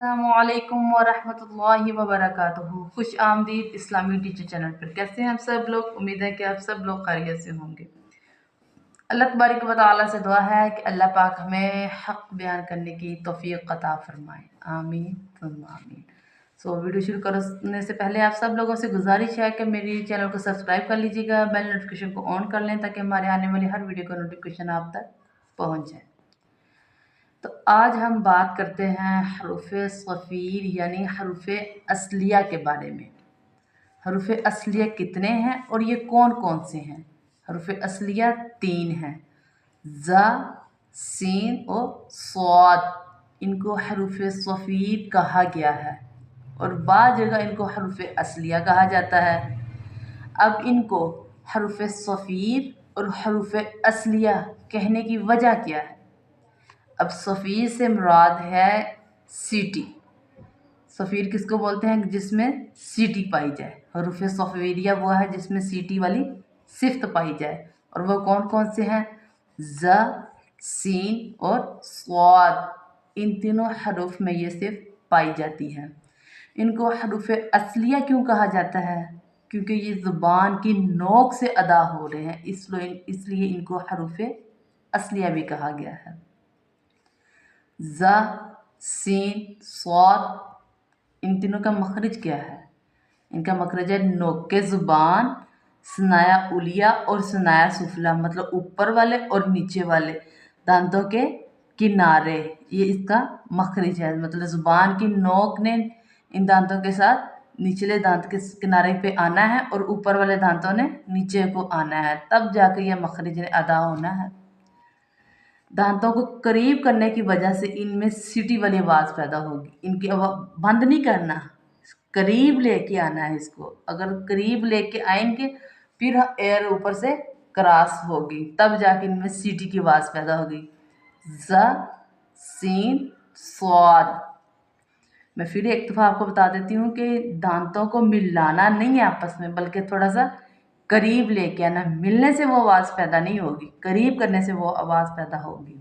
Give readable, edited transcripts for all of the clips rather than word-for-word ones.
अस्सलामुअलैकुम वरहमतुल्लाहि वबरकातुहू। खुश आमदीद इस्लामी टीचर चैनल पर। कैसे हैं आप सब लोग? उम्मीद है कि आप सब लोग खैरियत से होंगे। अल्लाह तबारक व तआला से दुआ है कि अल्लाह पाक हमें हक़ बयान करने की तौफ़ीक़ अता फ़रमाए। आमीन सुम्मा आमीन। वीडियो शुरू करने से पहले आप सब लोगों से गुजारिश है कि मेरी चैनल को सब्सक्राइब कर लीजिएगा, बेल नोटिफिकेशन को ऑन कर लें ताकि हमारे आने वाली हर वीडियो का नोटिफिकेशन आप तक पहुँच जाए। तो आज हम बात करते हैं हरूफ सफ़ीर यानी हरूफ असलिया के बारे में। हरूफ असलिया कितने हैं और ये कौन कौन से हैं? हरूफ असलिया 3 हैं, ज़ा, सीन और स्वाद। इनको हरूफ सफ़ीर कहा गया है और बाद जगह इनको हरूफ असलिया कहा जाता है। अब इनको हरूफ सफ़ीर और हरूफ असलिया कहने की वजह क्या है? अब सफ़ीर से मुराद है सीटी। सफ़ीर किसको बोलते हैं? जिसमें सीटी पाई जाए। हरूफ सफ़ीरिया वो है जिसमें सीटी वाली सिफ्त पाई जाए। और वो कौन कौन से हैं? ज़, सीन और स्वाद। इन तीनों हरूफ में ये सिर्फ पाई जाती है। इनको हरूफ असलिया क्यों कहा जाता है? क्योंकि ये ज़ुबान की नोक से अदा हो रहे हैं, इसलिए इनको हरूफ असलिया भी कहा गया है। ज़, सीन, स्वाद, इन तीनों का मखरज क्या है? इनका मखरज है नोके ज़ुबान, सनाया उलिया और सनाया सुफला, मतलब ऊपर वाले और नीचे वाले दांतों के किनारे। ये इसका मखरज है, मतलब ज़ुबान की नोक ने इन दांतों के साथ निचले दांत के किनारे पे आना है और ऊपर वाले दांतों ने नीचे को आना है, तब जाकर यह मखरज ने अदा होना है। दांतों को करीब करने की वजह से इनमें सीटी वाली आवाज़ पैदा होगी। इनकी आवाज़ बंद नहीं करना, करीब लेके आना है इसको। अगर करीब लेके आएंगे फिर एयर ऊपर से क्रॉस होगी, तब जाके इनमें सीटी की आवाज़ पैदा होगी। ज़, सीन, स्वाद। मैं फिर एक दफ़ा आपको बता देती हूँ कि दांतों को मिलाना नहीं है आपस में, बल्कि थोड़ा सा करीब लेके आना। मिलने से वो आवाज़ पैदा नहीं होगी, करीब करने से वो आवाज़ पैदा होगी।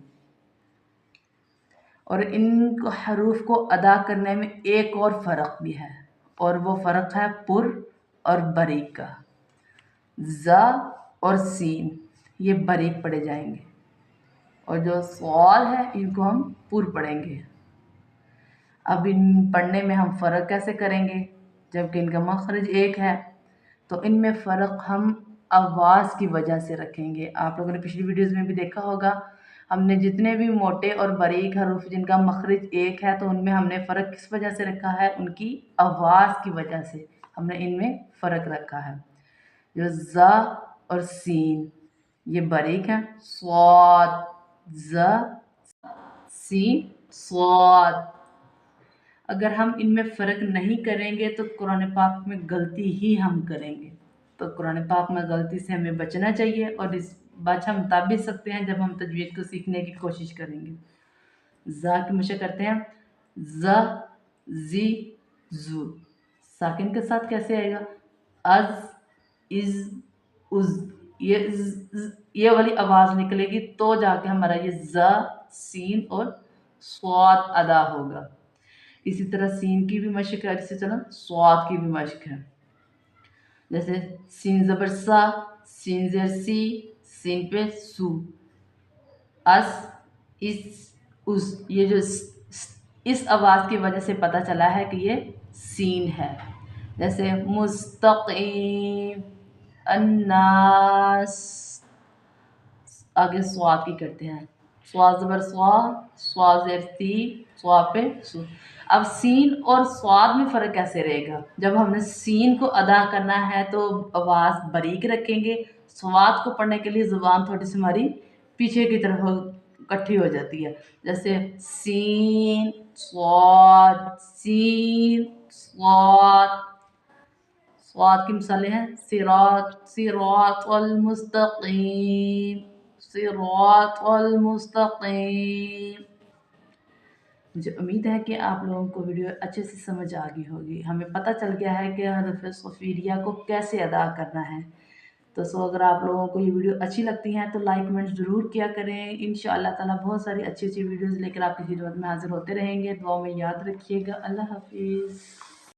और इन हरूफ को अदा करने में एक और फ़र्क भी है, और वो फ़र्क है पुर और बरीक का। ज़ और सीन ये बरीक पढ़े जाएंगे और जो स्वाल है इनको हम पुर पढ़ेंगे। अब इन पढ़ने में हम फ़र्क कैसे करेंगे जबकि इनका मखरज एक है? तो इनमें फ़र्क हम आवाज़ की वजह से रखेंगे। आप लोगों ने पिछली वीडियोज़ में भी देखा होगा, हमने जितने भी मोटे और बारीक हरूफ जिनका मखरज एक है तो उनमें हमने फ़र्क किस वजह से रखा है? उनकी आवाज़ की वजह से हमने इनमें फ़र्क रखा है। जो ज़ और सीन ये बारीक हैं, स्वाद, ज़, सीन, स्वाद। अगर हम इनमें फ़र्क नहीं करेंगे तो कुरान पाक में गलती ही हम करेंगे। तो कुरान पाक में गलती से हमें बचना चाहिए और इस बच हम तब भी सकते हैं जब हम तजवीद को सीखने की कोशिश करेंगे। ज़ा की मशक करते हैं, ज़, ज़ी, ज़ू। साकिन के साथ कैसे आएगा? अज़, इज़, उज़। ये वाली आवाज़ निकलेगी तो जाके हमारा ये ज़, सीन और स्वाद अदा होगा। इसी तरह सीन की भी मशक है, इसी तरह स्वाद की भी मशक है। जैसे सीन ज़बर सा, सीन ज़ेर सी, सीन पे सू, अस, इस, उस। ये जो इस आवाज़ की वजह से पता चला है कि ये सीन है। जैसे मुस्तक़ीम, अन्नास। आगे स्वाद की करते हैं, स्वाद ज़बर स्वा, स्वाद ज़ेर सी, स्वा पे सू। अब सीन और स्वाद में फ़र्क कैसे रहेगा? जब हमने सीन को अदा करना है तो आवाज़ बारीक रखेंगे, स्वाद को पढ़ने के लिए ज़ुबान थोड़ी सी हमारी पीछे की तरफ इकट्ठी हो जाती है। जैसे सीन, स्वाद, सीन, स्वाद। स्वाद की मिसालें हैं सिरात, सिरातल मुस्तकीम, सिरातल मुस्तकीम। मुझे उम्मीद है कि आप लोगों को वीडियो अच्छे से समझ आ गई होगी। हमें पता चल गया है कि हरफ सफ़ीरिया को कैसे अदा करना है। تو اگر آپ لوگوں کو یہ ویڈیو اچھی لگتی ہیں تو لائک کمنٹ ضرور کیا کریں. انشاءاللہ تعالیٰ بہت ساری اچھی اچھی ویڈیوز لے کر آپ کی خدمت میں حاضر ہوتے رہیں گے. دعا میں یاد رکھیے گا. اللہ حافظ.